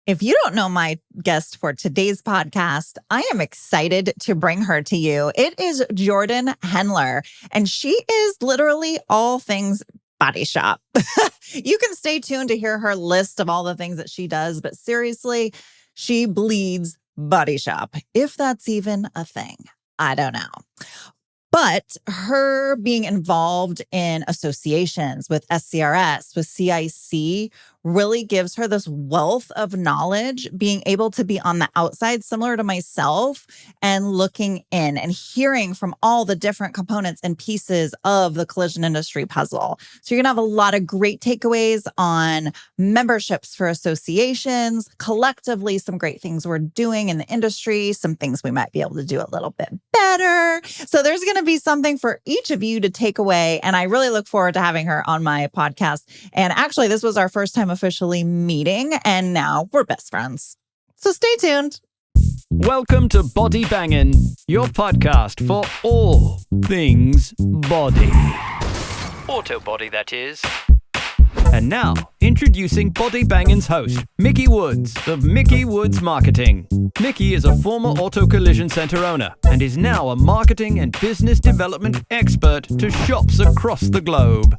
If you don't know my guest for today's podcast, I am excited to bring her to you. It is Jordan Hendler, and she is literally all things body shop. You can stay tuned to hear her list of all the things that she does, but seriously, she bleeds body shop, if that's even a thing. I don't know. But her being involved in associations with SCRS, with CIC, really gives her this wealth of knowledge, being able to be on the outside, similar to myself, and looking in and hearing from all the different components and pieces of the collision industry puzzle. So you're going to have a lot of great takeaways on memberships for associations, collectively, some great things we're doing in the industry, some things we might be able to do a little bit better. So there's going to be something for each of you to take away. And I really look forward to having her on my podcast. And actually, this was our first time officially meeting, and now we're best friends. So stay tuned. Welcome to Body Bangin', your podcast for all things body. Auto body, that is. And now, introducing Body Bangin's host, Mickey Woods of Mickey Woods Marketing. Mickey is a former auto collision center owner and is now a marketing and business development expert to shops across the globe.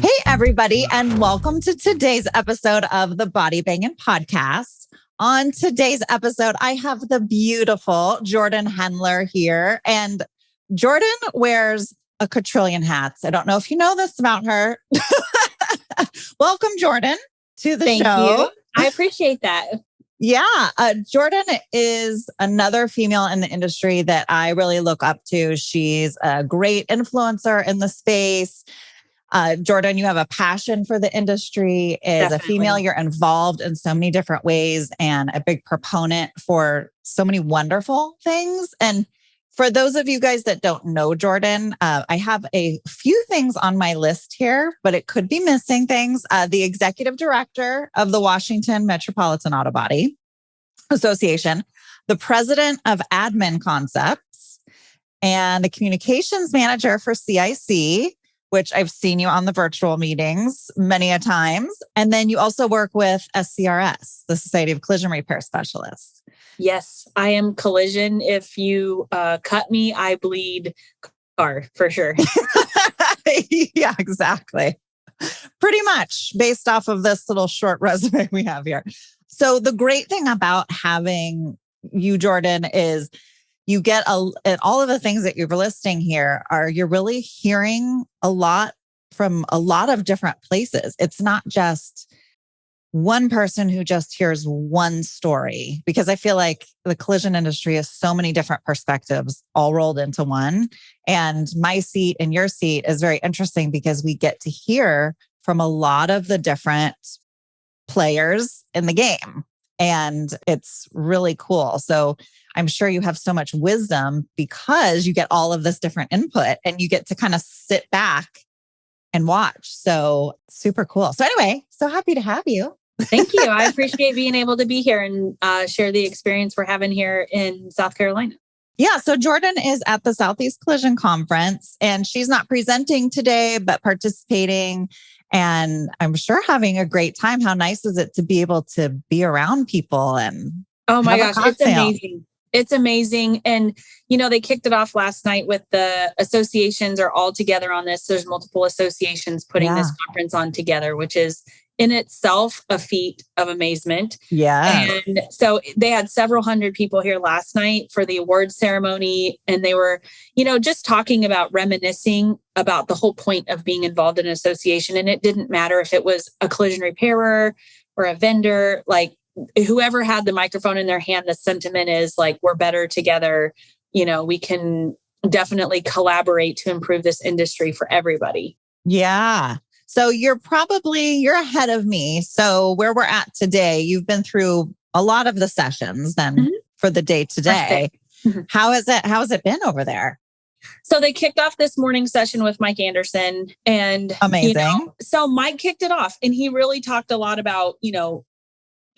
Hey, everybody, and welcome to today's episode of the Body Bangin' Podcast. On today's episode, I have the beautiful Jordan Hendler here, and Jordan wears a quadrillion hats. I don't know if you know this about her. Welcome, Jordan, to the show. Thank you. I appreciate that. Yeah. Jordan is another female in the industry that I really look up to. She's a great influencer in the space. Jordan, you have a passion for the industry. As a female, you're involved in so many different ways and a big proponent for so many wonderful things. And for those of you guys that don't know Jordan, I have a few things on my list here, but it could be missing things. The executive director of the Washington Metropolitan Auto Body Association, the president of Admin Concepts, and the communications manager for CIC, which I've seen you on the virtual meetings many a times. And then you also work with SCRS, the Society of Collision Repair Specialists. Yes, I am collision. If you cut me, I bleed car for sure. Yeah, exactly. Pretty much based off of this little short resume we have here. So the great thing about having you, Jordan, is you get and all of the things that you're listing here you're really hearing a lot from a lot of different places. It's not just one person who just hears one story, because I feel like the collision industry has so many different perspectives all rolled into one. And my seat and your seat is very interesting because we get to hear from a lot of the different players in the game. And it's really cool. So I'm sure you have so much wisdom because you get all of this different input and you get to kind of sit back and watch. So super cool. So anyway, so happy to have you. Thank you. I appreciate being able to be here and share the experience we're having here in South Carolina. Yeah. So Jordan is at the Southeast Collision Conference, and she's not presenting today, but participating. And I'm sure having a great time. How nice is it to be able to be around people and oh my gosh, it's amazing. It's amazing. And, they kicked it off last night with the associations are all together on this. There's multiple associations putting this conference on together, which is in itself a feat of amazement. Yeah. And so they had several hundred people here last night for the award ceremony. And they were, just talking about reminiscing about the whole point of being involved in an association. And it didn't matter if it was a collision repairer or a vendor, like whoever had the microphone in their hand, the sentiment is like, we're better together. We can definitely collaborate to improve this industry for everybody. Yeah. So you're ahead of me. So where we're at today, you've been through a lot of the sessions then for the day today. How has it been over there? So they kicked off this morning session with Mike Anderson, and amazing. So Mike kicked it off and he really talked a lot about,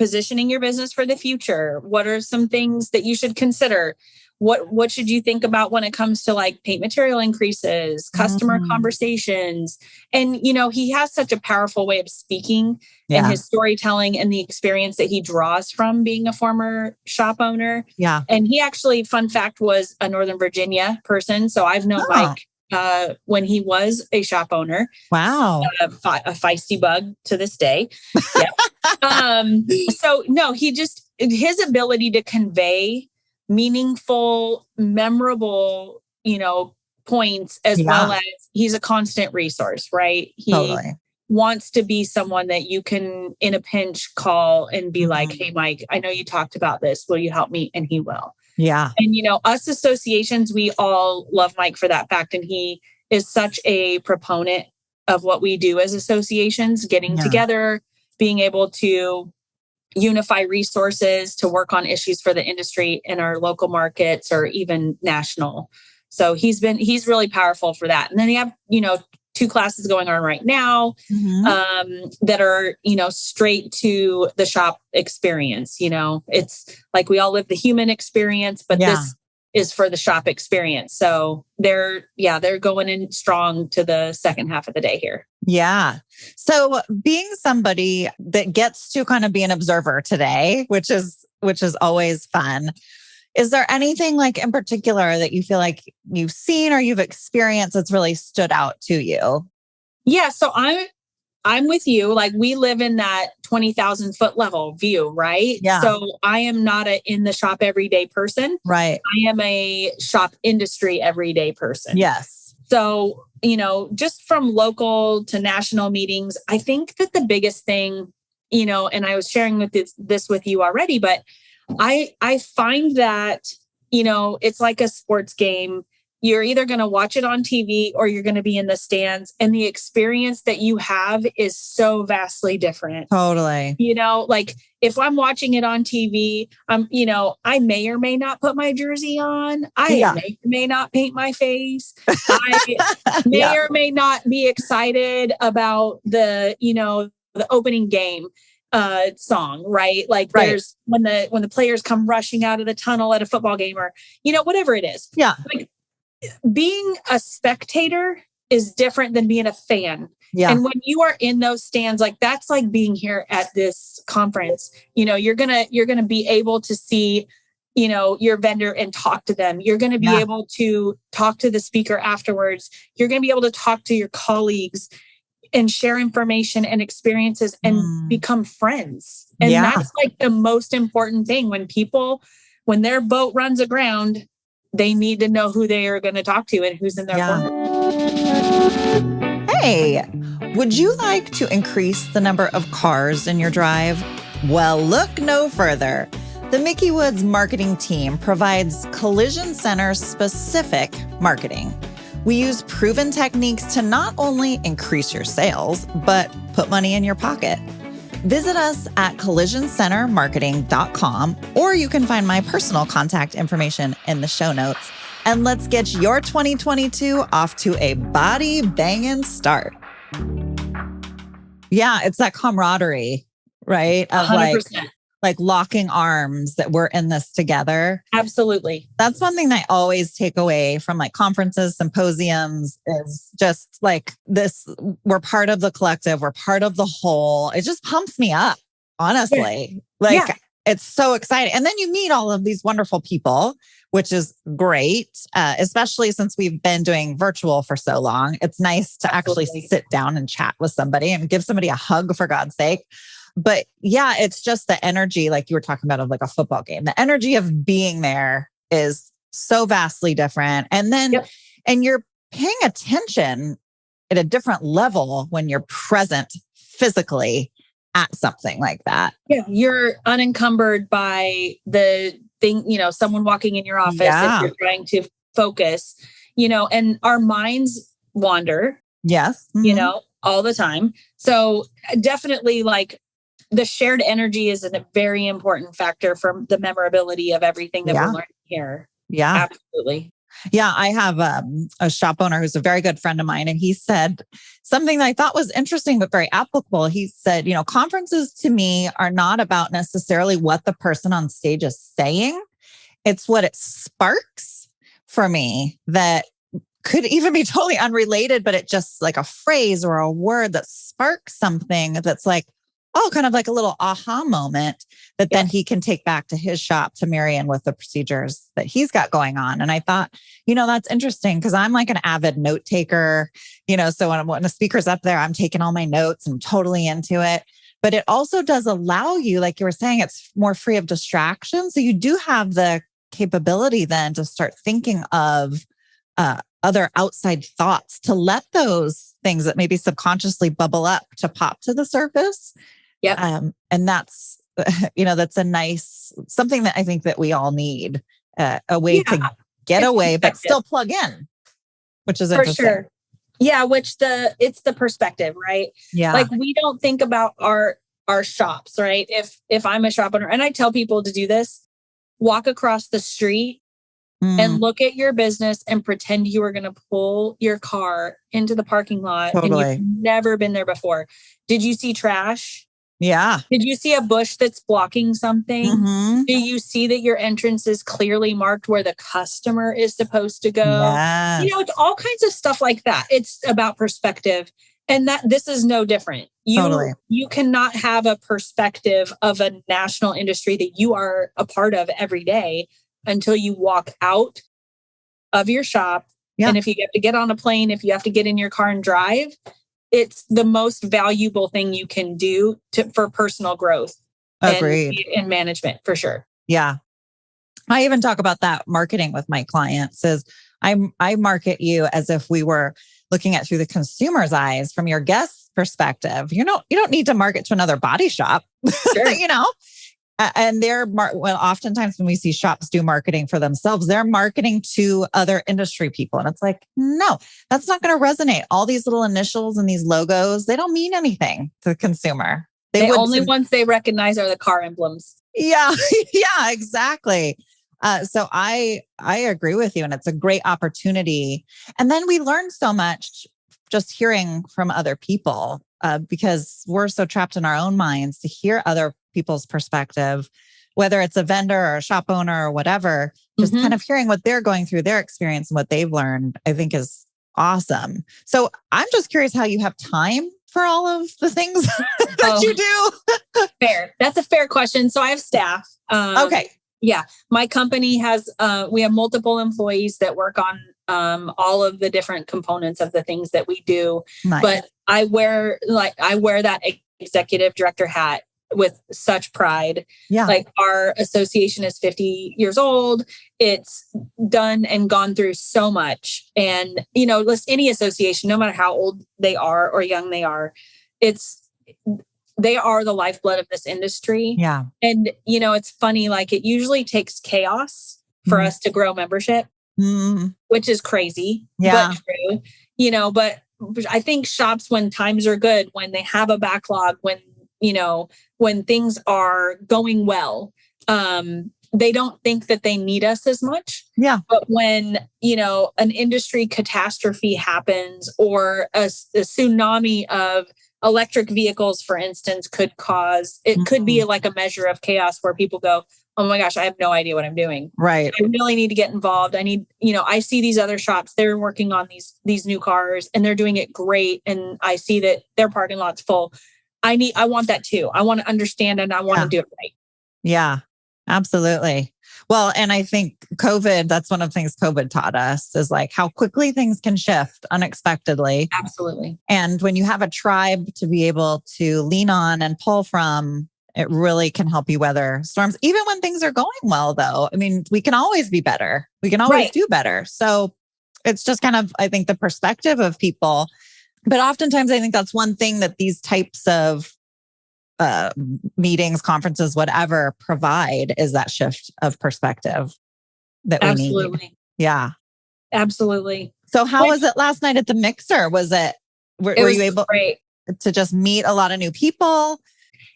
positioning your business for the future. What are some things that you should consider? What should you think about when it comes to like paint material increases, customer conversations? And, he has such a powerful way of speaking and his storytelling and the experience that he draws from being a former shop owner. Yeah. And he actually, fun fact, was a Northern Virginia person. So I've known Mike when he was a shop owner. Wow. A feisty bug to this day. So no, his ability to convey meaningful, memorable, points, as well as he's a constant resource, right? He wants to be someone that you can, in a pinch, call and be like, hey, Mike, I know you talked about this. Will you help me? And he will. Yeah. And, us associations, we all love Mike for that fact. And he is such a proponent of what we do as associations, getting together, being able to unify resources to work on issues for the industry in our local markets or even national. So he's really powerful for that. And then you have, 2 classes going on right now that are, straight to the shop experience. It's like we all live the human experience, but this is for the shop experience. So they're going in strong to the second half of the day here. Yeah. So being somebody that gets to kind of be an observer today, which is always fun. Is there anything like in particular that you feel like you've seen or you've experienced that's really stood out to you? Yeah. So I'm with you. Like we live in that 20,000 foot level view, right? Yeah. So I am not a in the shop everyday person. Right. I am a shop industry everyday person. Yes. So, just from local to national meetings, I think that the biggest thing, and I was sharing with this with you already, but I find that, it's like a sports game. You're either going to watch it on TV or you're going to be in the stands. And the experience that you have is so vastly different. Totally. Like if I'm watching it on TV, I may or may not put my jersey on. I may or may not paint my face. I may or may not be excited about the opening game song, right? Like there's when the players come rushing out of the tunnel at a football game or, whatever it is. Yeah. Like, being a spectator is different than being a fan. Yeah. And when you are in those stands, like that's like being here at this conference, you're going to be able to see, your vendor and talk to them. You're going to be able to talk to the speaker afterwards. You're going to be able to talk to your colleagues and share information and experiences and become friends. And that's like the most important thing when their boat runs aground, they need to know who they are going to talk to and who's in their corner. Hey, would you like to increase the number of cars in your drive? Well, look no further. The Mickey Woods marketing team provides collision center specific marketing. We use proven techniques to not only increase your sales, but put money in your pocket. Visit us at collisioncentermarketing.com, or you can find my personal contact information in the show notes. And let's get your 2022 off to a body banging start. Yeah, it's that camaraderie, right? Of 100%. like locking arms that we're in this together. Absolutely. That's one thing that I always take away from like conferences, symposiums is just like this, we're part of the collective, we're part of the whole. It just pumps me up, honestly. It's so exciting. And then you meet all of these wonderful people, which is great, especially since we've been doing virtual for so long. It's nice to actually sit down and chat with somebody and give somebody a hug, for God's sake. But yeah, it's just the energy, like you were talking about, of like a football game. The energy of being there is so vastly different. And then, and you're paying attention at a different level when you're present physically at something like that. Yeah. You're unencumbered by the thing, someone walking in your office if you're trying to focus, and our minds wander. Yes. All the time. So definitely like the shared energy is a very important factor for the memorability of everything that we're learning here. Yeah. Absolutely. Yeah, I have a shop owner who's a very good friend of mine, and he said something that I thought was interesting but very applicable. He said, conferences to me are not about necessarily what the person on stage is saying. It's what it sparks for me that could even be totally unrelated, but it just like a phrase or a word that sparks something that's like, kind of like a little aha moment that then he can take back to his shop to marry in with the procedures that he's got going on. And I thought, that's interesting because I'm like an avid note taker, so when a speaker's up there, I'm taking all my notes and totally into it. But it also does allow you, like you were saying, it's more free of distraction. So you do have the capability then to start thinking of other outside thoughts, to let those things that maybe subconsciously bubble up to pop to the surface. Yeah. And that's, that's a nice, something that I think that we all need, a way to get away, but still plug in, which is interesting. For sure. Yeah. It's the perspective, right? Yeah. Like we don't think about our shops, right? If I'm a shop owner and I tell people to do this, walk across the street and look at your business and pretend you are going to pull your car into the parking lot and you've never been there before. Did you see trash? Yeah. Did you see a bush that's blocking something? Mm-hmm. Do you see that your entrance is clearly marked where the customer is supposed to go? Yes. It's all kinds of stuff like that. It's about perspective. And that this is no different. You cannot have a perspective of a national industry that you are a part of every day until you walk out of your shop. Yeah. And if you have to get on a plane, if you have to get in your car and drive, it's the most valuable thing you can do for personal growth. Agreed. And management, for sure. Yeah. I even talk about that marketing with my clients is I market you as if we were looking at through the consumer's eyes from your guest's perspective. You don't need to market to another body shop, Sure. And oftentimes when we see shops do marketing for themselves, they're marketing to other industry people. And it's like, no, that's not going to resonate. All these little initials and these logos, they don't mean anything to the consumer. The only ones they recognize are the car emblems. Yeah, yeah, exactly. So I agree with you. And it's a great opportunity. And then we learn so much just hearing from other people because we're so trapped in our own minds to hear other people's perspective, whether it's a vendor or a shop owner or whatever, just kind of hearing what they're going through, their experience and what they've learned, I think is awesome. So I'm just curious how you have time for all of the things that you do. Fair. That's a fair question. So I have staff. Okay. Yeah. My company has, we have multiple employees that work on all of the different components of the things that we do. Nice. But I wear that executive director hat with such pride. Yeah. Like our association is 50 years old. It's done and gone through so much. And, any association, no matter how old they are or young they are, they are the lifeblood of this industry. Yeah. And, it's funny, like it usually takes chaos for us to grow membership, which is crazy, but true, but I think shops, when times are good, when they have a backlog, when things are going well, they don't think that they need us as much. Yeah. But when, an industry catastrophe happens or a tsunami of electric vehicles, for instance, could be like a measure of chaos where people go, oh my gosh, I have no idea what I'm doing. Right. I really need to get involved. I need, I see these other shops, they're working on these new cars and they're doing it great. And I see that their parking lot's full. I want that too. I want to understand and I want to do it right. Yeah, absolutely. Well, and I think that's one of the things COVID taught us is like how quickly things can shift unexpectedly. Absolutely. And when you have a tribe to be able to lean on and pull from, it really can help you weather storms. Even when things are going well, though, I mean, we can always be better. We can always do better. So it's just kind of, I think, the perspective of people. But oftentimes, I think that's one thing that these types of meetings, conferences, whatever, provide is that shift of perspective that we need. Yeah. Absolutely. So how was it last night at the mixer? Were you able to just meet a lot of new people?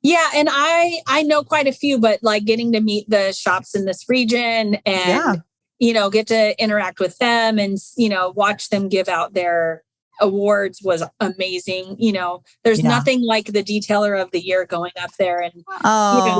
Yeah. And I know quite a few, but like getting to meet the shops in this region and get to interact with them and, watch them give out their awards was amazing. There's nothing like the detailer of the year going up there and,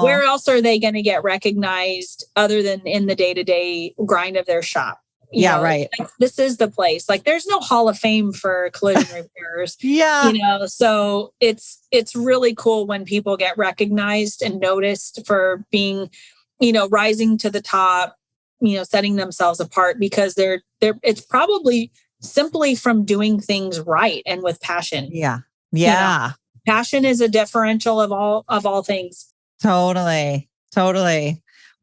where else are they going to get recognized other than in the day-to-day grind of their shop? Right. Like, this is the place. Like, there's no Hall of Fame for collision repairs. So it's really cool when people get recognized and noticed for being, rising to the top, setting themselves apart because they're it's probably simply from doing things right and with passion. Yeah. Passion is a differential of all things. Totally.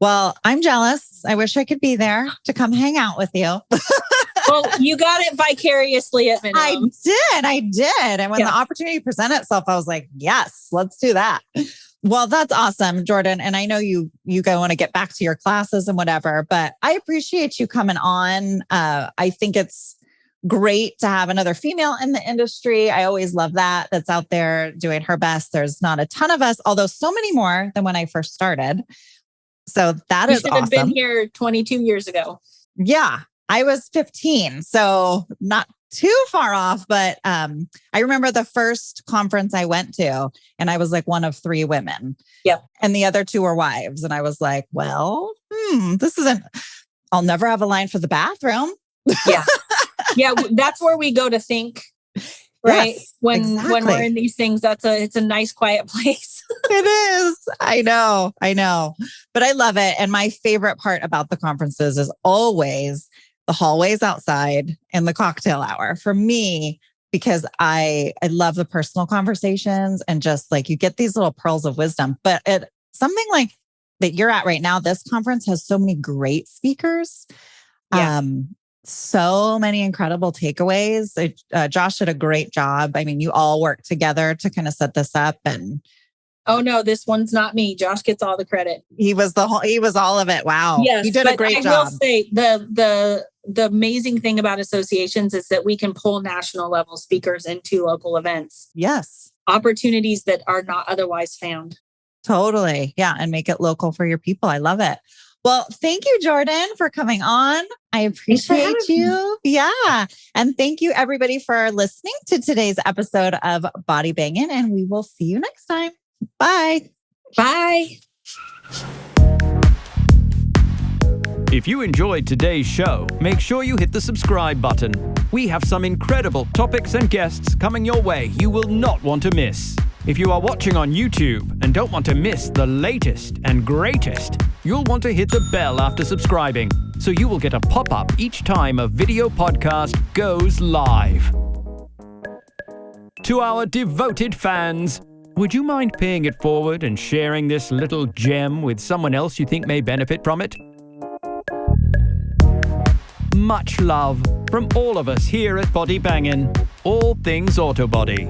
Well, I'm jealous. I wish I could be there to come hang out with you. Well, you got it vicariously at minimum. I did. And when the opportunity presented itself, I was like, yes, let's do that. Well, that's awesome, Jordan. And I know you want to get back to your classes and whatever, but I appreciate you coming on. I think it's great to have another female in the industry. I always love that's out there doing her best. There's not a ton of us, although so many more than when I first started. So that is awesome. You should have been here 22 years ago. Yeah, I was 15. So not too far off, but I remember the first conference I went to and I was like one of 3 women. Yep. And the other 2 were wives. And I was like, well, I'll never have a line for the bathroom. Yeah. Yeah. That's where we go to think, right? Yes, when we're in these things, it's a nice, quiet place. It is. I know. But I love it. And my favorite part about the conferences is always the hallways outside and the cocktail hour for me, because I love the personal conversations and just like you get these little pearls of wisdom. But something like that you're at right now, this conference has so many great speakers. Yeah. So many incredible takeaways. Josh did a great job. I mean, you all worked together to kind of set this up. And oh no, this one's not me. Josh gets all the credit. He was all of it. Wow. Yes, you did a great job. I will say the amazing thing about associations is that we can pull national level speakers into local events. Yes. Opportunities that are not otherwise found. Totally. Yeah. And make it local for your people. I love it. Well, thank you, Jordan, for coming on. I appreciate you. Yeah. And thank you, everybody, for listening to today's episode of Body Bangin'. And we will see you next time. Bye. Bye. If you enjoyed today's show, make sure you hit the subscribe button. We have some incredible topics and guests coming your way you will not want to miss. If you are watching on YouTube and don't want to miss the latest and greatest, you'll want to hit the bell after subscribing, so you will get a pop-up each time a video podcast goes live. To our devoted fans, would you mind paying it forward and sharing this little gem with someone else you think may benefit from it? Much love from all of us here at Body Bangin', all things auto body.